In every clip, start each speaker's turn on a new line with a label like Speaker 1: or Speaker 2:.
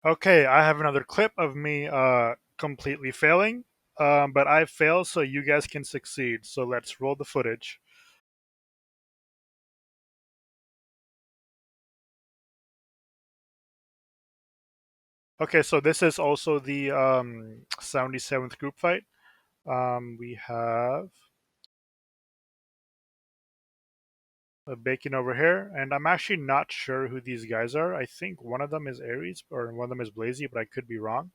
Speaker 1: Okay, I have another clip of me completely failing, but I failed so you guys can succeed. So let's roll the footage. Okay, so this is also the 77th group fight. We have a Bacon over here, and I'm actually not sure who these guys are. I think one of them is Ares, or one of them is Blazy, but I could be wrong.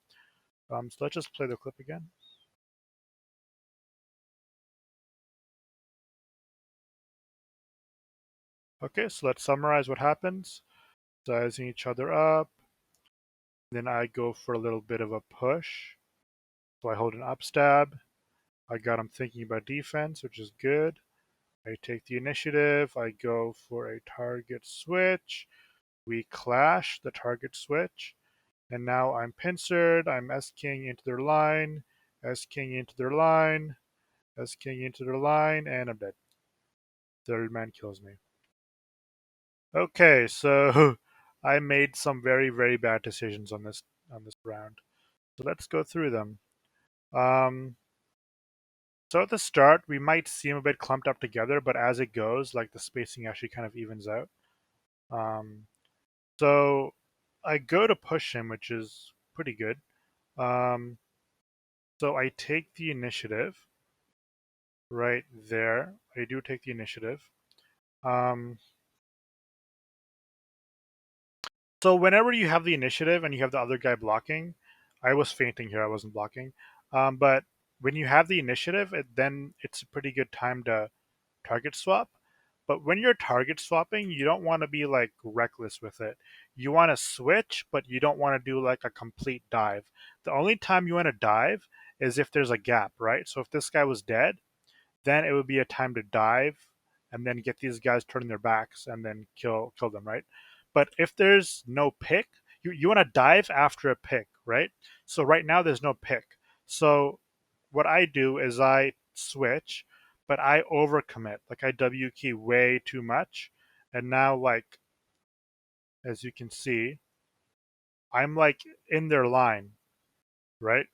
Speaker 1: So let's just play the clip again. Okay, so let's summarize what happens. Sizing each other up. Then I go for a little bit of a push. So I hold an up stab. I got him thinking about defense, which is good. I take the initiative. I go for a target switch. We clash the target switch. And now I'm pincered. I'm S king into their line. S king into their line. S king into their line. And I'm dead. Third man kills me. Okay, so I made some very, very bad decisions on this round. So let's go through them. Um, So at the start, we might seem a bit clumped up together, but as it goes, like the spacing actually kind of evens out. Um, so I go to push him, which is pretty good. Um, so I take the initiative right there. I do take the initiative. Um, so whenever you have the initiative and you have the other guy blocking, I was fainting here. I wasn't blocking. But when you have the initiative, then it's a pretty good time to target swap. But when you're target swapping, you don't want to be like reckless with it. You want to switch, but you don't want to do like a complete dive. The only time you want to dive is if there's a gap, right? So if this guy was dead, then it would be a time to dive and then get these guys turning their backs and then kill them, right? But if there's no pick, you want to dive after a pick, right? So right now there's no pick. So what I do is I switch, but I overcommit. Like I W key way too much. And now like as you can see, I'm like in their line, right?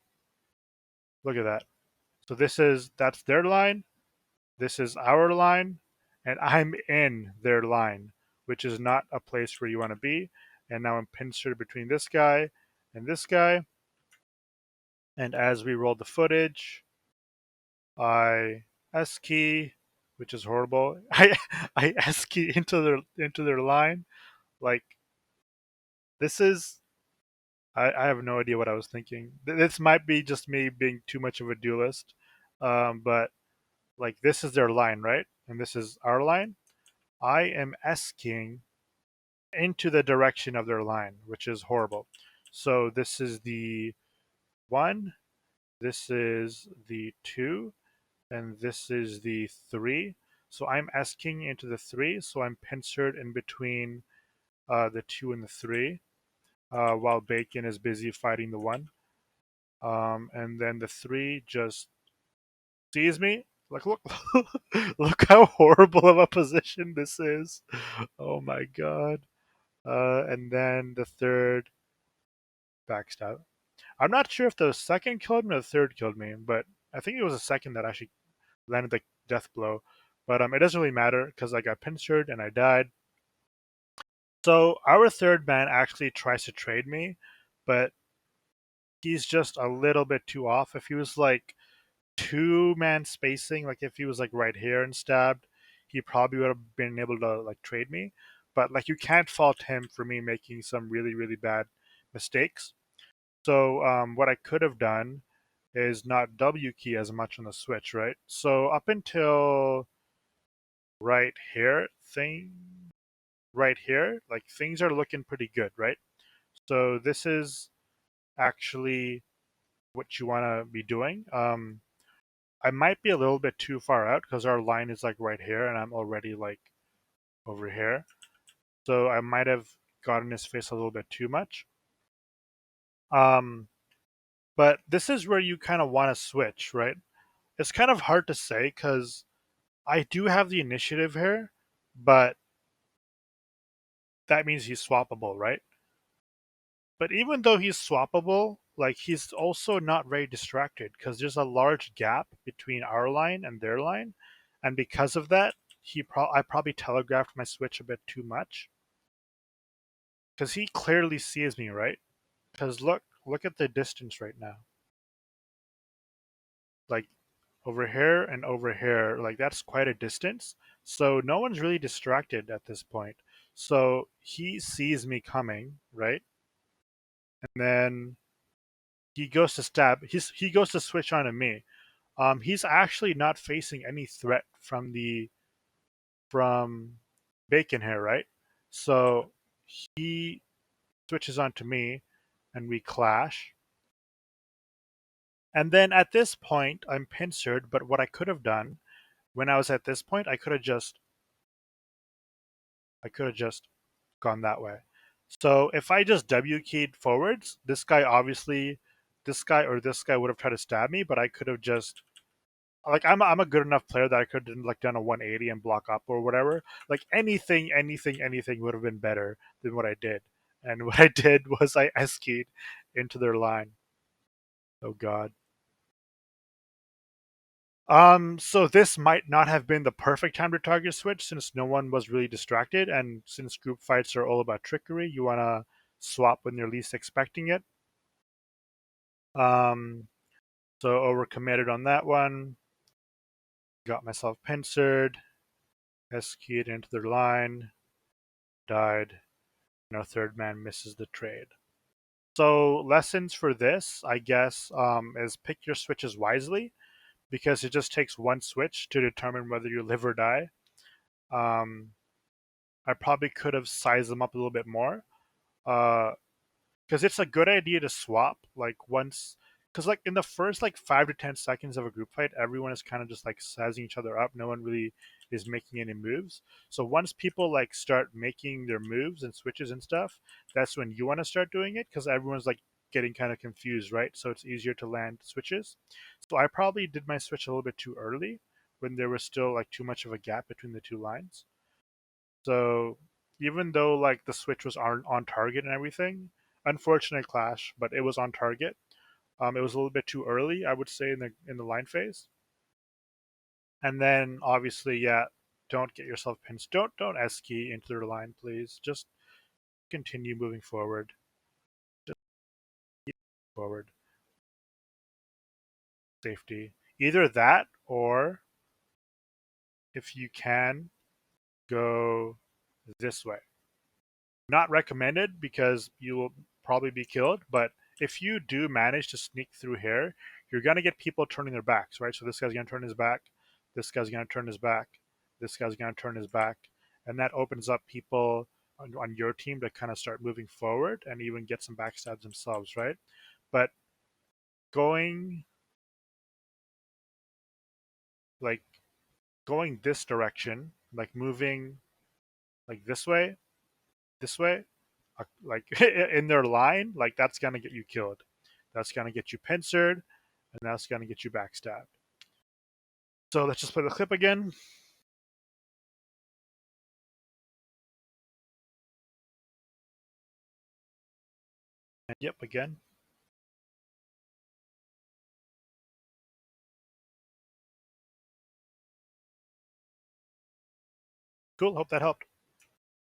Speaker 1: Look at that. So that's their line. This is our line, and I'm in their line, which is not a place where you want to be. And now I'm pincered between this guy and this guy. And as we roll the footage, I S key, which is horrible. I S key into their line. Like this is I have no idea what I was thinking. This might be just me being too much of a duelist. But like this is their line, right? And this is our line. I am S keying into the direction of their line, which is horrible. So this is the one, this is the two, and this is the three. So I'm asking into the three, so I'm pincered in between the two and the three, while Bacon is busy fighting the one. And then the three just sees me. Like, look, look how horrible of a position this is. Oh my god. And then the third backstab. I'm not sure if the second killed me or the third killed me, but I think it was the second that actually landed the death blow. But it doesn't really matter because I got pincered and I died. So our third man actually tries to trade me, but he's just a little bit too off. If he was like two-man spacing, like if he was like right here and stabbed, he probably would have been able to like trade me. But like you can't fault him for me making some really, really bad mistakes. So what I could have done is not W key as much on the switch, right? So up until right here, right here, like things are looking pretty good, right? So this is actually what you want to be doing. I might be a little bit too far out because our line is like right here and I'm already like over here. So I might have gotten his face a little bit too much. Um, but this is where you kind of want to switch, right? It's kind of hard to say because I do have the initiative here, but that means he's swappable, right? But even though he's swappable, like he's also not very distracted because there's a large gap between our line and their line, and because of that, I probably telegraphed my switch a bit too much because he clearly sees me, right? Because look at the distance right now. Like over here and over here, like that's quite a distance. So no one's really distracted at this point. So he sees me coming, right? And then he goes to stab. He goes to switch on to me. He's actually not facing any threat from Bacon here, right? So he switches on to me, and we clash. And then at this point, I'm pincered. But what I could have done when I was at this point, I could have just gone that way. So if I just W keyed forwards, this guy or this guy would have tried to stab me, but I could have just like I'm a good enough player that I could have like done a 180 and block up or whatever. Like anything would have been better than what I did. And what I did was I S keyed into their line. Oh god. So this might not have been the perfect time to target switch since no one was really distracted, and since group fights are all about trickery, you wanna swap when you're least expecting it. Um, so overcommitted on that one. Got myself pincered, S keyed into their line, died, and our third man misses the trade. So lessons for this, I guess, is pick your switches wisely because it just takes one switch to determine whether you live or die. Um, I probably could have sized them up a little bit more. Uh, because it's a good idea to swap like once, because like in the first like 5 to 10 seconds of a group fight, everyone is kind of just like sizing each other up. No one really is making any moves. So once people like start making their moves and switches and stuff, that's when you want to start doing it because everyone's like getting kind of confused, right? So it's easier to land switches. So I probably did my switch a little bit too early when there was still like too much of a gap between the two lines. So even though like the switch was on target and everything, unfortunate clash, but it was on target. It was a little bit too early, I would say, in the line phase. And then obviously, yeah, don't get yourself pinched. Don't S key into their line, please. Just continue moving forward. Just keep forward. Safety. Either that or if you can go this way. Not recommended because you will probably be killed, but if you do manage to sneak through here, you're going to get people turning their backs, right? So this guy's going to turn his back, this guy's going to turn his back, this guy's going to turn his back, and that opens up people on your team to kind of start moving forward and even get some backstabs themselves, right? But going like going this direction, like moving like this way, like in their line, like that's gonna get you killed. That's gonna get you pincered, and that's gonna get you backstabbed. So let's just play the clip again. And yep, again. Cool. Hope that helped.